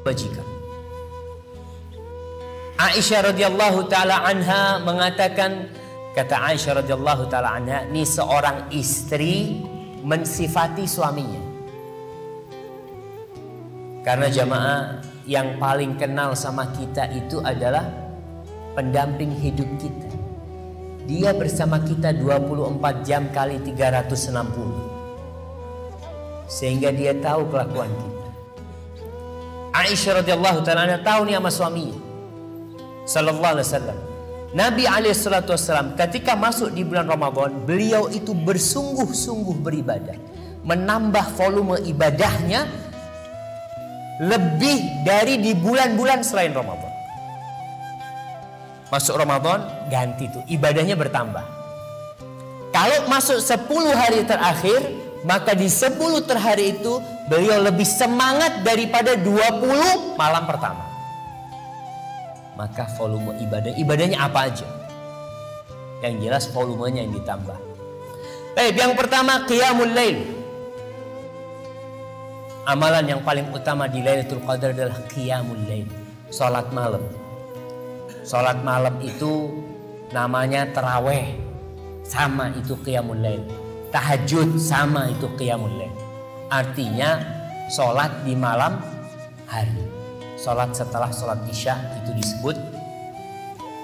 kebajikan. Aisyah radhiyallahu taala anha mengatakan, kata Aisyah radhiyallahu taala anha, ini seorang istri mensifati suaminya. Karena jamaah, yang paling kenal sama kita itu adalah pendamping hidup kita. Dia bersama kita 24 jam kali 360. Sehingga dia tahu kelakuan kita. Aisyah radhiyallahu taala anha tahu nih sama suaminya sallallahu alaihi wasallam. Nabi alaihi salatu wasallam ketika masuk di bulan Ramadan, beliau itu bersungguh-sungguh beribadah, menambah volume ibadahnya lebih dari di bulan-bulan selain Ramadan. Masuk Ramadan ganti tuh, ibadahnya bertambah. Kalau masuk 10 hari terakhir, maka di 10 terhari itu beliau lebih semangat daripada 20 malam pertama. Maka volume ibadahnya apa aja? Yang jelas volumenya yang ditambah. Baik, yang pertama qiyamul lail. Amalan yang paling utama di Lailatul Qadar adalah qiyamul lail, salat malam. Salat malam itu namanya tarawih, sama itu qiyamul lail. Tahajud sama itu qiyamul lail. Artinya salat di malam hari. Salat setelah salat isya itu disebut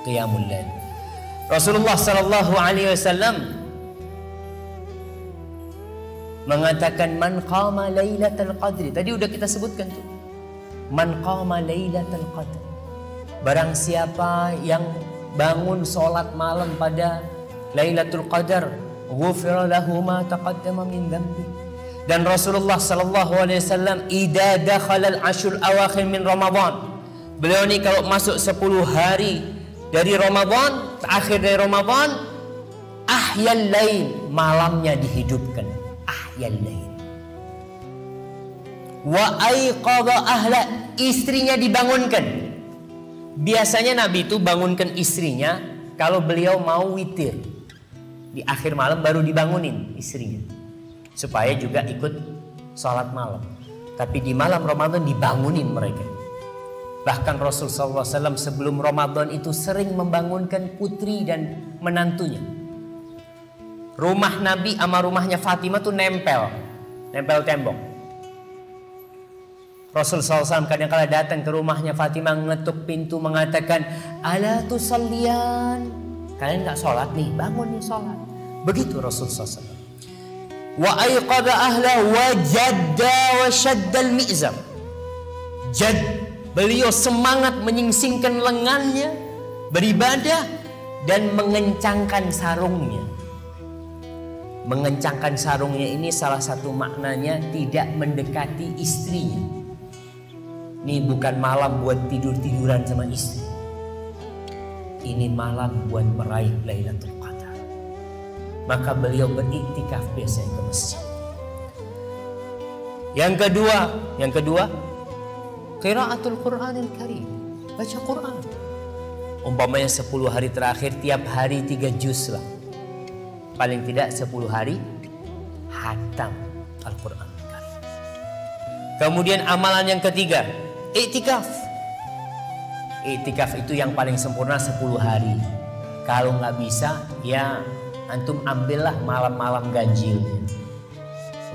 qiyamul lail. Rasulullah sallallahu alaihi wasallam mengatakan man qama lailatul qadri. Tadi udah kita sebutkan tuh. Man qama lailatul qadri. Barang siapa yang bangun salat malam pada Lailatul Qadar, ghufira lahu ma taqaddama min dhanbi. Dan Rasulullah sallallahu alaihi wasallam idza dakhala al-ashr awakhir min Ramadan. Beliau ni kalau masuk 10 hari dari Ramadan, akhir dari Ramadan, ahyal lail, malamnya dihidupkan. Ahyal lail. Wa aiqadha ahla, istrinya dibangunkan. Biasanya Nabi itu bangunkan istrinya kalau beliau mau witir. Di akhir malam baru dibangunin istrinya, supaya juga ikut sholat malam. Tapi di malam Ramadan dibangunin mereka. Bahkan Rasulullah SAW sebelum Ramadan itu sering membangunkan putri dan menantunya. Rumah Nabi sama rumahnya Fatimah tuh nempel tembok. Rasulullah SAW kadang-kala datang ke rumahnya Fatimah, ngetuk pintu mengatakan, ala tusalliyan, kalian gak sholat nih, bangun nih sholat. Begitu Rasulullah SAW. Wa ayqadha ahla wa jadda wa shaddal mi'zam. Jad, beliau semangat menyingsingkan lengannya, beribadah dan mengencangkan sarungnya. Mengencangkan sarungnya ini salah satu maknanya tidak mendekati istrinya. Ini bukan malam buat tidur-tiduran sama istri. Ini malam buat meraih Lailatul Qadar. Maka beliau beriktikaf biasanya ke masjid. Yang kedua, qiraatul Qur'anil Karim, baca Quran. Umpamanya 10 hari terakhir tiap hari 3 juz lah. Paling tidak 10 hari hatam Al-Qur'an Karim. Kemudian amalan yang ketiga, iktikaf. Iktikaf itu yang paling sempurna 10 hari. Kalau nggak bisa, ya antum ambillah malam-malam ganjil.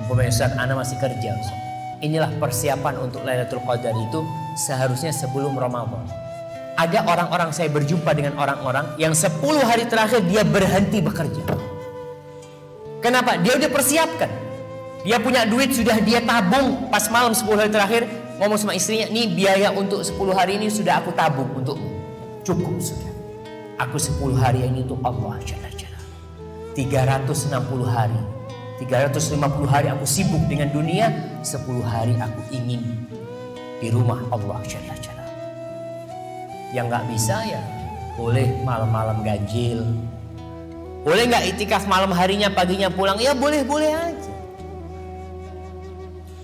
Umpamanya Ustaz, ana masih kerja Ustaz. Inilah persiapan untuk Lailatul Qadar itu seharusnya sebelum Ramadan. Ada orang-orang, saya berjumpa dengan orang-orang yang 10 hari terakhir dia berhenti bekerja. Kenapa? Dia udah persiapkan. Dia punya duit, sudah dia tabung. Pas malam 10 hari terakhir ngomong sama istrinya, nih biaya untuk 10 hari ini sudah aku tabung untukmu. Cukup sudah. Aku 10 hari ini untuk Allah Jalla Jalla. 360 hari. 350 hari aku sibuk dengan dunia. 10 hari aku ingin di rumah Allah Jalla Jalla. Yang gak bisa ya boleh malam-malam ganjil. Boleh gak itikaf malam harinya paginya pulang? Ya boleh-boleh aja.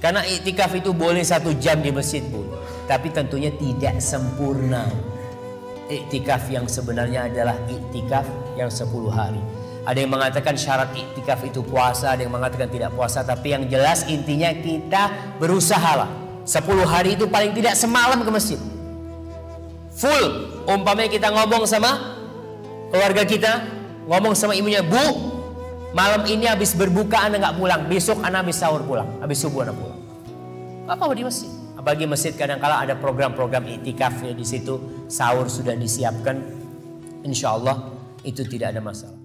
Karena iktikaf itu boleh 1 jam di masjid pun. Tapi tentunya tidak sempurna. Iktikaf yang sebenarnya adalah iktikaf yang 10 hari. Ada yang mengatakan syarat iktikaf itu puasa, ada yang mengatakan tidak puasa. Tapi yang jelas intinya kita berusaha lah 10 hari itu paling tidak semalam ke masjid. Full. Umpamanya kita ngomong sama keluarga kita, ngomong sama ibunya, Bu, malam ini habis berbuka Anda nggak pulang, besok Anda habis sahur pulang, habis subuh Anda pulang. Apa di masjid? Apalagi masjid kadang-kala ada program-program iktikaf ya, di situ sahur sudah disiapkan. Insya Allah itu tidak ada masalah.